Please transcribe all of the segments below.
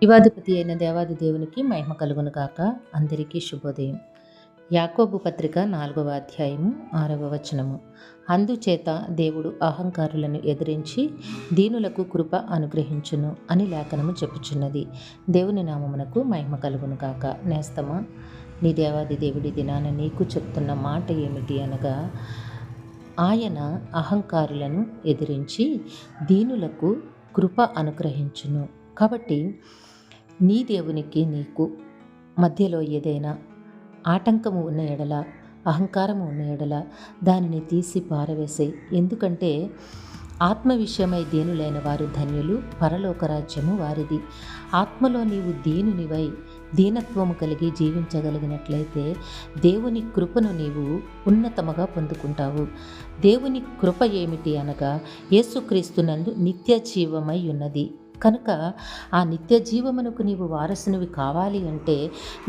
శివాధిపతి అయిన దేవాది దేవునికి మహిమ కలుగును గాక. అందరికీ శుభోదయం. యాకోబు పత్రిక 4వ అధ్యాయము 6వ వచనము. అందుచేత దేవుడు అహంకారులను ఎదిరించి దీనులకు కృప అనుగ్రహించును అని లేఖనము చెప్పుచున్నది. దేవుని నామమునకు మహిమ కలుగును గాక. నేస్తమా, నీ దేవాది దేవుడి దినాన నీకు చెప్తున్న మాట ఏమిటి అనగా, ఆయన అహంకారులను ఎదిరించి దీనులకు కృప అనుగ్రహించును. కాబట్టి నీ దేవునికి నీకు మధ్యలో ఏదైనా ఆటంకము ఉన్న ఎడల, అహంకారము ఉన్న ఎడల దానిని తీసి పారవేసే. ఎందుకంటే ఆత్మ విషయమై దీనులైన వారు ధన్యులు, పరలోక రాజ్యము వారిది. ఆత్మలో నీవు దీనునివై దీనత్వము కలిగి జీవించగలిగినట్లయితే దేవుని కృపను నీవు ఉన్నతముగా పొందుకుంటావు. దేవుని కృప ఏమిటి అనగా, యేసుక్రీస్తునందు నిత్య జీవమై ఉన్నది. కనుక ఆ నిత్య జీవమునకు నీవు వారసునివి కావాలి అంటే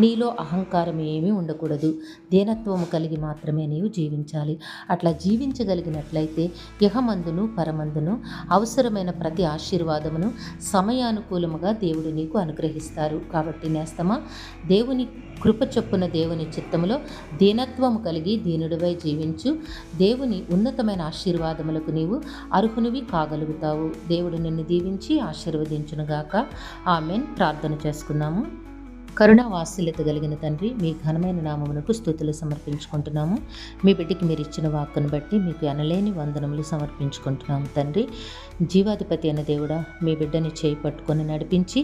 నీలో అహంకారం ఏమీ ఉండకూడదు. దీనత్వము కలిగి మాత్రమే నీవు జీవించాలి. అట్లా జీవించగలిగినట్లయితే ఇహమందును పరమందును అవసరమైన ప్రతి ఆశీర్వాదమును సమయానుకూలముగా దేవుడు నీకు అనుగ్రహిస్తారు. కాబట్టి నేస్తమా, దేవుని కృప చొప్పున దేవుని చిత్తములో దీనత్వము కలిగి దీనుడివై జీవించు. దేవుని ఉన్నతమైన ఆశీర్వాదములకు నీవు అర్హునివి కాగలుగుతావు. దేవుడు నిన్ను దీవించి ఆశీర్వదించునుగాక. ఆమెన్. ప్రార్థన చేసుకుందాము. కరుణావాత్సల్యత కలిగిన తండ్రి, మీ ఘనమైన నామమునకు స్తుతులు సమర్పించుకుంటున్నాము. మీ బిడ్డకి మీరు ఇచ్చిన వాక్కును బట్టి మీకు అనలేని వందనములు సమర్పించుకుంటున్నాము. తండ్రి, జీవాధిపతి అయిన దేవుడా, మీ బిడ్డని చేయి పట్టుకొని నడిపించి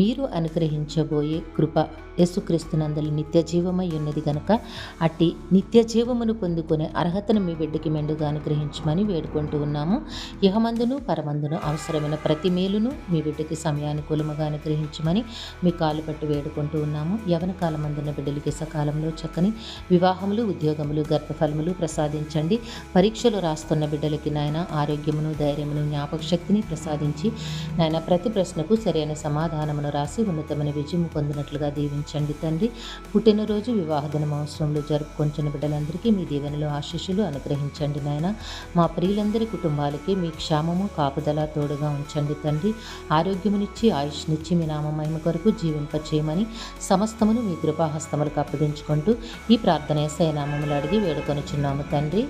మీరు అనుగ్రహించబోయే కృప యేసుక్రీస్తునందలి నిత్య జీవమై ఉన్నది గనుక అట్టి నిత్య జీవమును పొందుకునే అర్హతను మీ బిడ్డకి మెండుగా అనుగ్రహించమని వేడుకుంటూ ఉన్నాము. ఇహమందును పరమందును అవసరమైన ప్రతి మేలును మీ బిడ్డకి సమయానుకూలముగా అనుగ్రహించమని మీ కాలు పట్టి వేడుకుంటూ ఉన్నాము. యవన కాలమందున్న బిడ్డలకి సకాలంలో చక్కని వివాహములు, ఉద్యోగములు, గర్భఫలములు ప్రసాదించండి. పరీక్షలు రాస్తున్న బిడ్డలకి నాయన ఆరోగ్యమును, ధైర్యమును, జ్ఞాపక శక్తిని ప్రసాదించి నాయన ప్రతి ప్రశ్నకు సరైన సమాధానమును రాసి ఉన్నతమైన విజయము పొందినట్లుగా దీవించండి తండ్రి. పుట్టినరోజు, వివాహ దినం అవసరంలో జరుపుకొంచిన బిడ్డలందరికీ మీ దీవెనలో ఆశీస్సులు అనుగ్రహించండి నాయన. మా ప్రియులందరి కుటుంబాలకి మీ క్షేమము, కాపుదల తోడుగా ఉంచండి తండ్రి. ఆరోగ్యమునిచ్చి ఆయుష్నిచ్చి మీ నామ మహిమ కొరకు జీవింపచేయమని సమస్తమును మీ కృపాహస్తములకు అప్పగించుకుంటూ ఈ ప్రార్థన యేసయ్య నామములో అడిగి వేడుకొనుచున్నాము తండ్రి.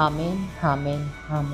ఆమేన్, ఆమేన్, ఆమేన్.